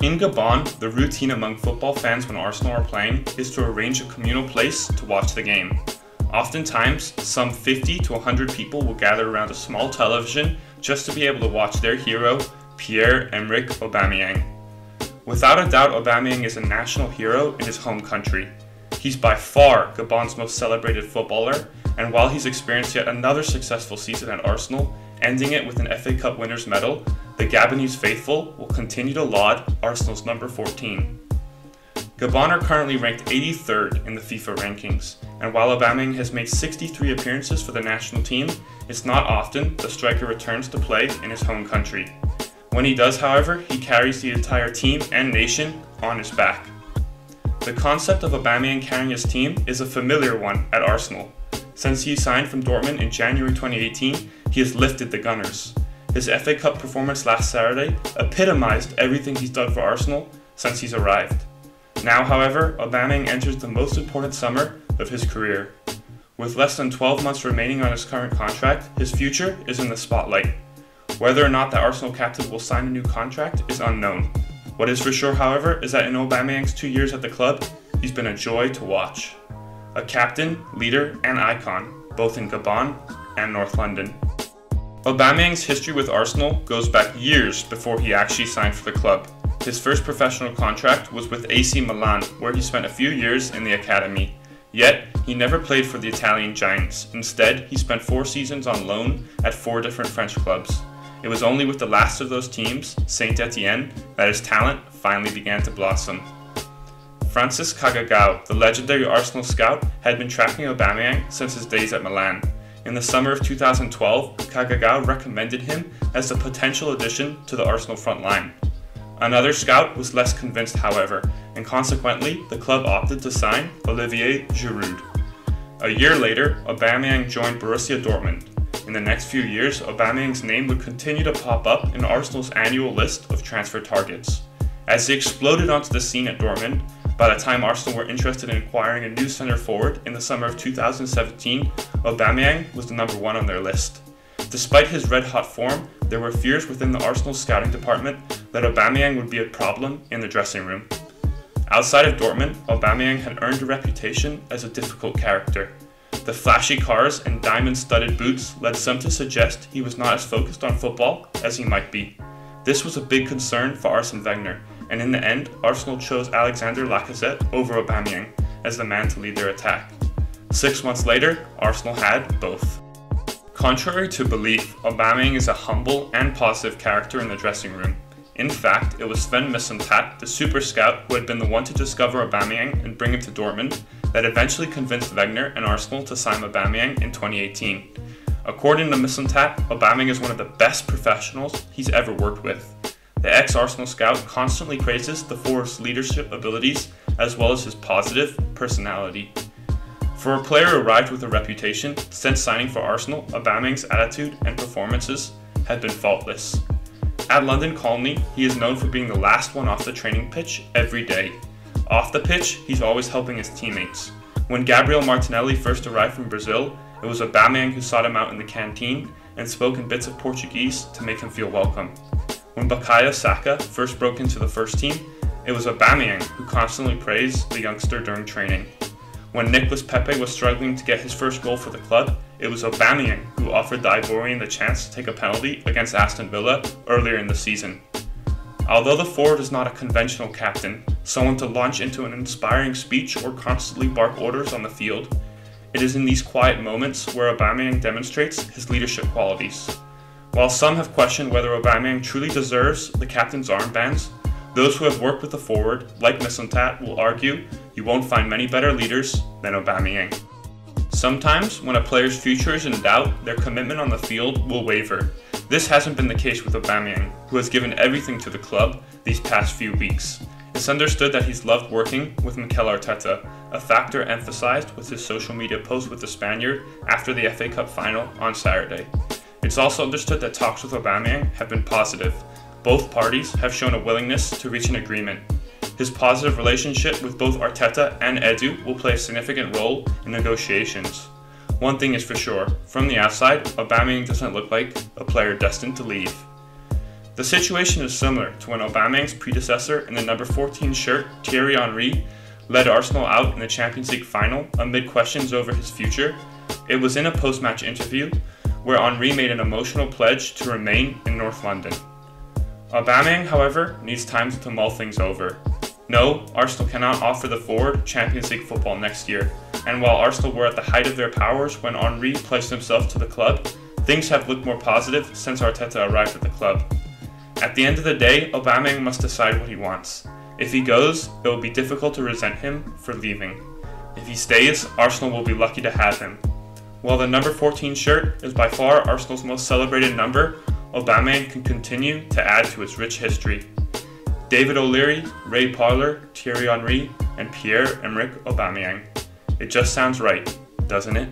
In Gabon, the routine among football fans when Arsenal are playing is to arrange a communal place to watch the game. Oftentimes, some 50 to 100 people will gather around a small television just to be able to watch their hero, Pierre-Emerick Aubameyang. Without a doubt, Aubameyang is a national hero in his home country. He's by far Gabon's most celebrated footballer, and while he's experienced yet another successful season at Arsenal, ending it with an FA Cup winner's medal, the Gabonese faithful will continue to laud Arsenal's number 14. Gabon are currently ranked 83rd in the FIFA rankings, and while Aubameyang has made 63 appearances for the national team, it's not often the striker returns to play in his home country. When he does, however, he carries the entire team and nation on his back. The concept of Aubameyang carrying his team is a familiar one at Arsenal. Since he signed from Dortmund in January 2018, he has lifted the Gunners. His FA Cup performance last Saturday epitomized everything he's done for Arsenal since he's arrived. Now, however, Aubameyang enters the most important summer of his career. With less than 12 months remaining on his current contract, his future is in the spotlight. Whether or not the Arsenal captain will sign a new contract is unknown. What is for sure, however, is that in Aubameyang's 2 years at the club, he's been a joy to watch. A captain, leader, and icon, both in Gabon and North London. Aubameyang's history with Arsenal goes back years before he actually signed for the club. His first professional contract was with AC Milan, where he spent a few years in the academy. Yet, he never played for the Italian Giants. Instead, he spent 4 seasons on loan at 4 different French clubs. It was only with the last of those teams, Saint Etienne, that his talent finally began to blossom. Francis Kagagao, the legendary Arsenal scout, had been tracking Aubameyang since his days at Milan. In the summer of 2012, Kagagao recommended him as a potential addition to the Arsenal front line. Another scout was less convinced, however, and consequently, the club opted to sign Olivier Giroud. A year later, Aubameyang joined Borussia Dortmund. In the next few years, Aubameyang's name would continue to pop up in Arsenal's annual list of transfer targets. As he exploded onto the scene at Dortmund, by the time Arsenal were interested in acquiring a new centre forward in the summer of 2017, Aubameyang was the number 1 on their list. Despite his red-hot form, there were fears within the Arsenal scouting department that Aubameyang would be a problem in the dressing room. Outside of Dortmund, Aubameyang had earned a reputation as a difficult character. The flashy cars and diamond-studded boots led some to suggest he was not as focused on football as he might be. This was a big concern for Arsene Wenger, and in the end, Arsenal chose Alexander Lacazette over Aubameyang as the man to lead their attack. 6 months later, Arsenal had both. Contrary to belief, Aubameyang is a humble and positive character in the dressing room. In fact, it was Sven Mislintat, the super scout who had been the one to discover Aubameyang and bring him to Dortmund, that eventually convinced Wenger and Arsenal to sign Aubameyang in 2018. According to Mislintat, Aubameyang is one of the best professionals he's ever worked with. The ex-Arsenal scout constantly praises the forward's leadership abilities as well as his positive personality. For a player who arrived with a reputation, since signing for Arsenal, Aubameyang's attitude and performances had been faultless. At London Colney, he is known for being the last one off the training pitch every day. Off the pitch, he's always helping his teammates. When Gabriel Martinelli first arrived from Brazil, it was Aubameyang who sought him out in the canteen and spoke in bits of Portuguese to make him feel welcome. When Bukayo Saka first broke into the first team, it was Aubameyang who constantly praised the youngster during training. When Nicolas Pepe was struggling to get his first goal for the club, it was Aubameyang who offered the Ivorian the chance to take a penalty against Aston Villa earlier in the season. Although the forward is not a conventional captain, someone to launch into an inspiring speech or constantly bark orders on the field, it is in these quiet moments where Aubameyang demonstrates his leadership qualities. While some have questioned whether Aubameyang truly deserves the captain's armbands, those who have worked with the forward, like Mislintat, will argue you won't find many better leaders than Aubameyang. Sometimes, when a player's future is in doubt, their commitment on the field will waver. This hasn't been the case with Aubameyang, who has given everything to the club these past few weeks. It's understood that he's loved working with Mikel Arteta, a factor emphasized with his social media post with the Spaniard after the FA Cup final on Saturday. It's also understood that talks with Aubameyang have been positive. Both parties have shown a willingness to reach an agreement. His positive relationship with both Arteta and Edu will play a significant role in negotiations. One thing is for sure, from the outside, Aubameyang doesn't look like a player destined to leave. The situation is similar to when Aubameyang's predecessor in the number 14 shirt, Thierry Henry, led Arsenal out in the Champions League final amid questions over his future. It was in a post-match interview where Henry made an emotional pledge to remain in North London. Aubameyang, however, needs time to mull things over. No, Arsenal cannot offer the forward Champions League football next year, and while Arsenal were at the height of their powers when Henry pledged himself to the club, things have looked more positive since Arteta arrived at the club. At the end of the day, Aubameyang must decide what he wants. If he goes, it will be difficult to resent him for leaving. If he stays, Arsenal will be lucky to have him. While the number 14 shirt is by far Arsenal's most celebrated number, Aubameyang can continue to add to its rich history. David O'Leary, Ray Parlour, Thierry Henry, and Pierre-Emerick Aubameyang. It just sounds right, doesn't it?